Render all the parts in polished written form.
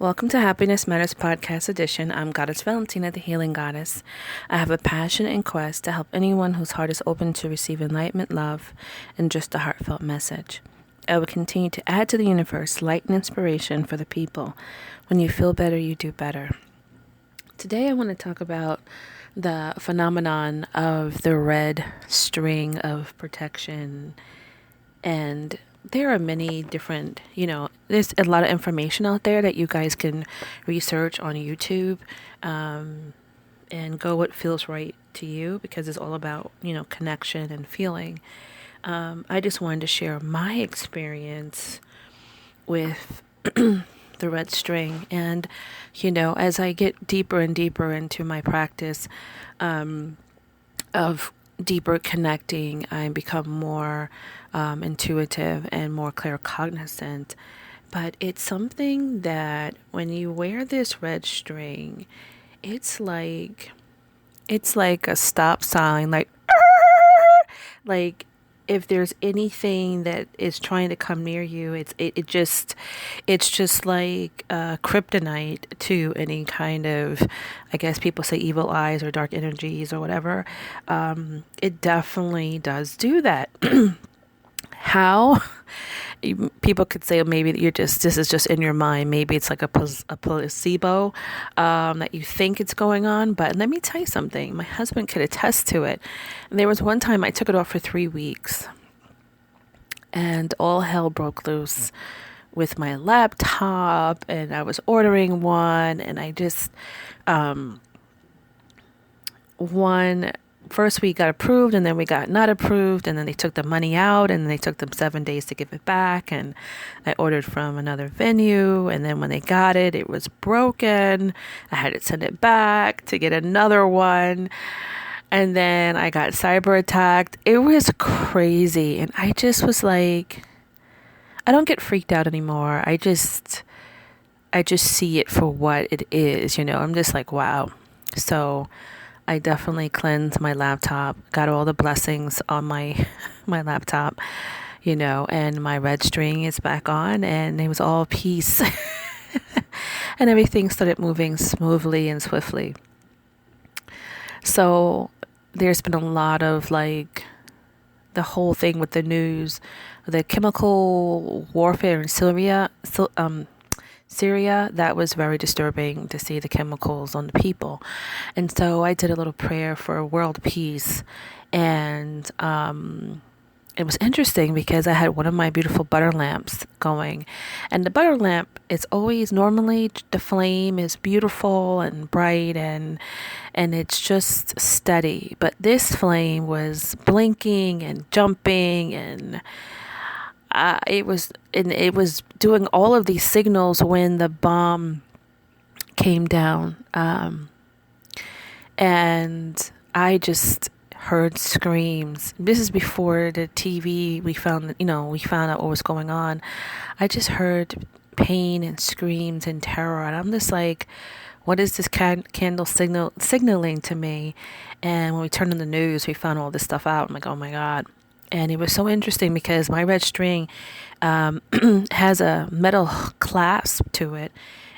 Welcome to Happiness Matters Podcast Edition. I'm Goddess Valentina, the Healing Goddess. I have a passion and quest to help anyone whose heart is open to receive enlightenment, love, and just a heartfelt message. I will continue to add to the universe light and inspiration for the people. When you feel better, you do better. Today I want to talk about the phenomenon of the red string of protection. And there are many different, there's a lot of information out there that you guys can research on YouTube, and go what feels right to you, because it's all about, connection and feeling. I just wanted to share my experience with the red string. And, as I get deeper and deeper into my practice of deeper connecting, I become more intuitive and more claircognizant. But it's something that when you wear this red string, it's like a stop sign, like if there's anything that is trying to come near you, it's just like kryptonite to any kind of, I guess people say, evil eyes or dark energies or whatever. It definitely does do that. How? People could say, maybe this is just in your mind. Maybe it's like a placebo that you think it's going on. But let me tell you something. My husband could attest to it. And there was one time I took it off for 3 weeks, and all hell broke loose with my laptop, and I was ordering one, and I just one. First we got approved, and then we got not approved, and then they took the money out, and they took them 7 days to give it back. And I ordered from another venue, and then when they got it, it was broken. I had to send it back to get another one. And then I got cyber attacked. It was crazy. And I just was like, I don't get freaked out anymore. I just see it for what it is, I'm just like, wow. So I definitely cleansed my laptop, got all the blessings on my laptop, and my red string is back on, and it was all peace. And everything started moving smoothly and swiftly. So there's been a lot of the whole thing with the news, the chemical warfare in Syria, that was very disturbing to see the chemicals on the people. And so I did a little prayer for world peace. And it was interesting because I had one of my beautiful butter lamps going. And the butter lamp is always, normally the flame is beautiful and bright, and it's just steady. But this flame was blinking and jumping, and it was doing all of these signals when the bomb came down, and I just heard screams. This is before the TV. We found out what was going on. I just heard pain and screams and terror, and I'm just like, what is this candle signaling to me? And when we turned on the news, we found all this stuff out. I'm like, oh my God. And it was so interesting because my red string has a metal clasp to it,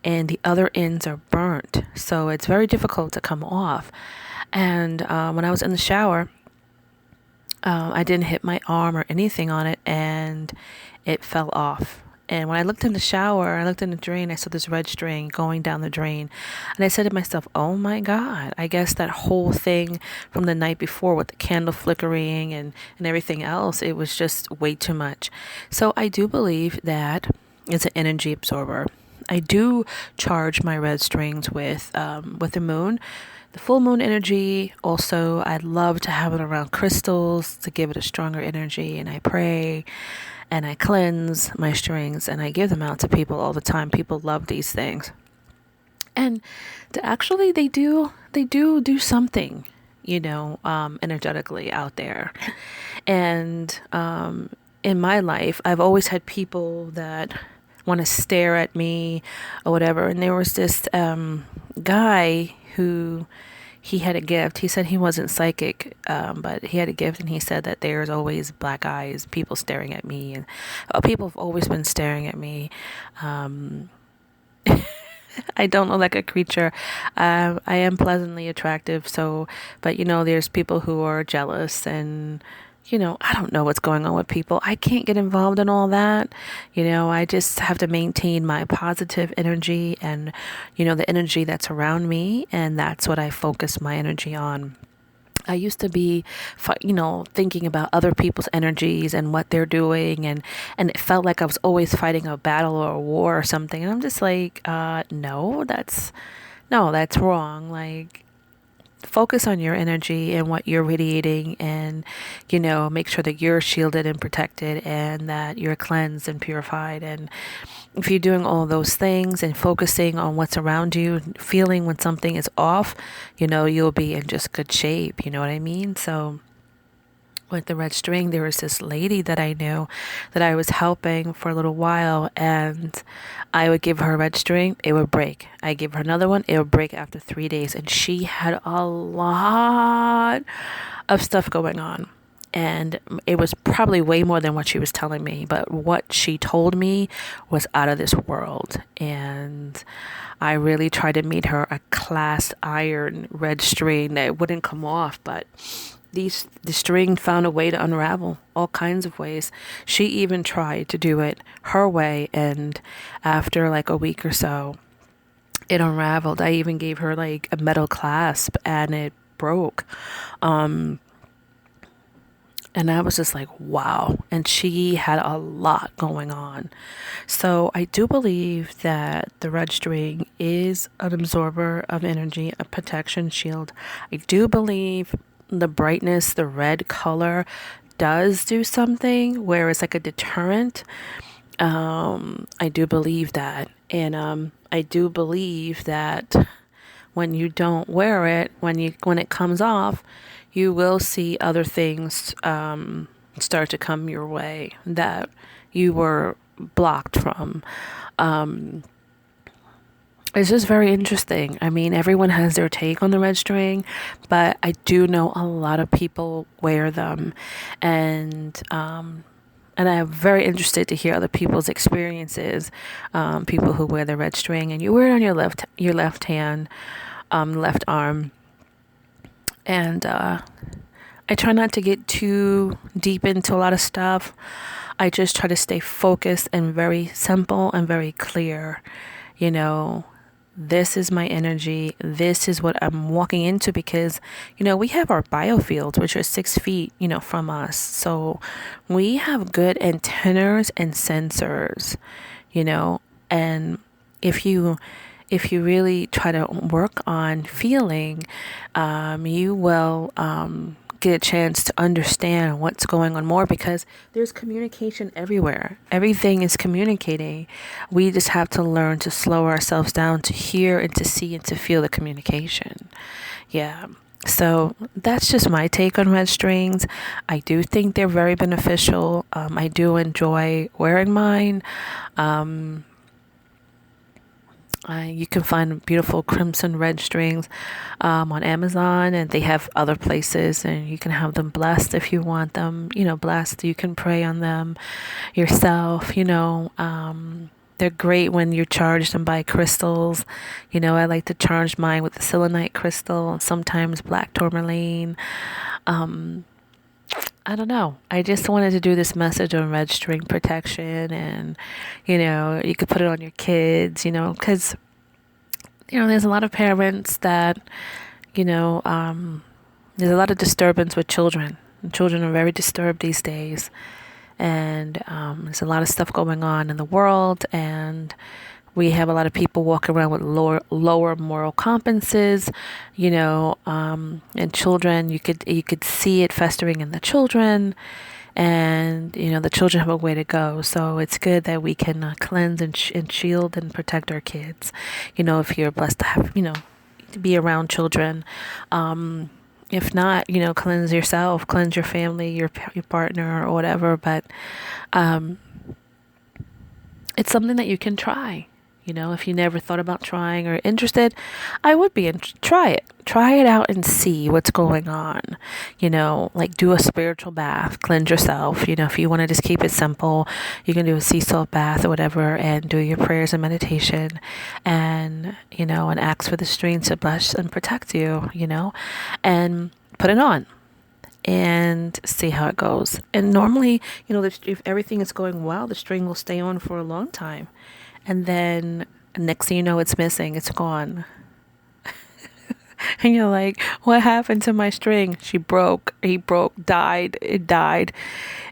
and the other ends are burnt. So it's very difficult to come off. And when I was in the shower, I didn't hit my arm or anything on it, and it fell off. And when I looked in the shower, I looked in the drain, I saw this red string going down the drain. And I said to myself, oh my God, I guess that whole thing from the night before with the candle flickering and everything else, it was just way too much. So I do believe that it's an energy absorber. I do charge my red strings with the moon. The full moon energy. Also, I love to have it around crystals to give it a stronger energy. And I pray and I cleanse my strings, and I give them out to people all the time. People love these things. And actually, they do something, energetically out there. And in my life, I've always had people that want to stare at me or whatever. And there was this guy who, he had a gift. He said he wasn't psychic, but he had a gift, and he said that there's always black eyes, people staring at me, and people have always been staring at me. I don't look like a creature. I am pleasantly attractive. So, but there's people who are jealous and, I don't know what's going on with people. I can't get involved in all that. I just have to maintain my positive energy and, the energy that's around me. And that's what I focus my energy on. I used to be, thinking about other people's energies and what they're doing, and it felt like I was always fighting a battle or a war or something. And I'm just like, no, that's wrong. Like, focus on your energy and what you're radiating, and make sure that you're shielded and protected, and that you're cleansed and purified. And if you're doing all those things and focusing on what's around you, feeling when something is off, you'll be in just good shape. You know what I mean? So with the red string, there was this lady that I knew that I was helping for a little while, and I would give her a red string, it would break. I give her another one, it would break after 3 days. And she had a lot of stuff going on. And it was probably way more than what she was telling me, but what she told me was out of this world. And I really tried to meet her a cast iron red string that wouldn't come off, but the string found a way to unravel all kinds of ways. She even tried to do it her way, and after like a week or so, it unraveled. I even gave her like a metal clasp, and it broke. And I was just like, wow. And she had a lot going on. So I do believe that the red string is an absorber of energy, a protection shield. I do believe the brightness, the red color does do something where it's like a deterrent. I do believe that. And I do believe that when you don't wear it, when it comes off, you will see other things start to come your way that you were blocked from. It's just very interesting. I mean, everyone has their take on the red string, but I do know a lot of people wear them, and I'm very interested to hear other people's experiences. People who wear the red string, and you wear it on your left hand, left arm. And I try not to get too deep into a lot of stuff. I just try to stay focused and very simple and very clear. This is my energy. This is what I'm walking into, because, we have our biofields, which are 6 feet, from us. So we have good antennas and sensors, and if you really try to work on feeling, you will get a chance to understand what's going on more, because there's communication everywhere. Everything is communicating. We just have to learn to slow ourselves down to hear and to see and to feel the communication. Yeah. So that's just my take on red strings. I do think they're very beneficial. I do enjoy wearing mine. You can find beautiful crimson red strings on Amazon, and they have other places, and you can have them blessed if you want them, blessed. You can pray on them yourself, they're great when you charge them by crystals. I like to charge mine with the selenite crystal and sometimes black tourmaline. I don't know. I just wanted to do this message on red string protection, and, you could put it on your kids, because, there's a lot of parents that, there's a lot of disturbance with children. Children are very disturbed these days, and there's a lot of stuff going on in the world, and we have a lot of people walking around with lower moral compasses, and children. You could see it festering in the children, and the children have a way to go. So it's good that we can cleanse and shield and protect our kids. If you're blessed to have, to be around children. If not, cleanse yourself, cleanse your family, your partner, or whatever. But it's something that you can try. If you never thought about trying or interested, I would be try it. Try it out and see what's going on. Like do a spiritual bath, cleanse yourself. If you want to just keep it simple, you can do a sea salt bath or whatever and do your prayers and meditation and ask for the streams to bless and protect you, and put it on and see how it goes. And normally, if everything is going well, the string will stay on for a long time. And then next thing you know, it's missing, it's gone. And you're like, what happened to my string? He broke, died, it died.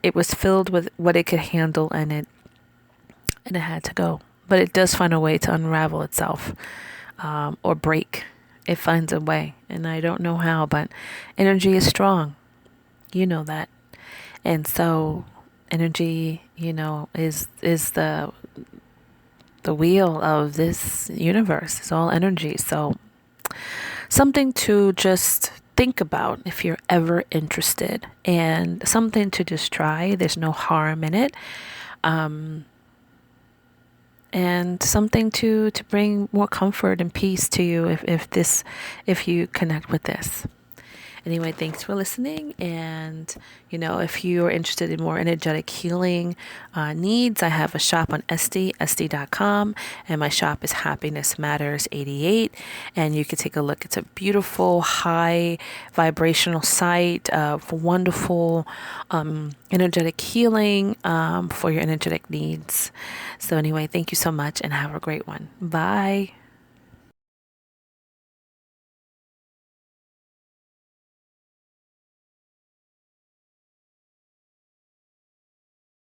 It was filled with what it could handle and it had to go. But it does find a way to unravel itself, or break. It finds a way. And I don't know how, but energy is strong. You know that. And so energy, is the wheel of this universe. It's all energy. So something to just think about if you're ever interested, and something to just try. There's no harm in it. And something to bring more comfort and peace to you if you connect with this. Anyway, thanks for listening. And, if you are interested in more energetic healing needs, I have a shop on Etsy.com, and my shop is Happiness Matters 88. And you can take a look. It's a beautiful, high vibrational site for wonderful energetic healing for your energetic needs. So anyway, thank you so much and have a great one. Bye.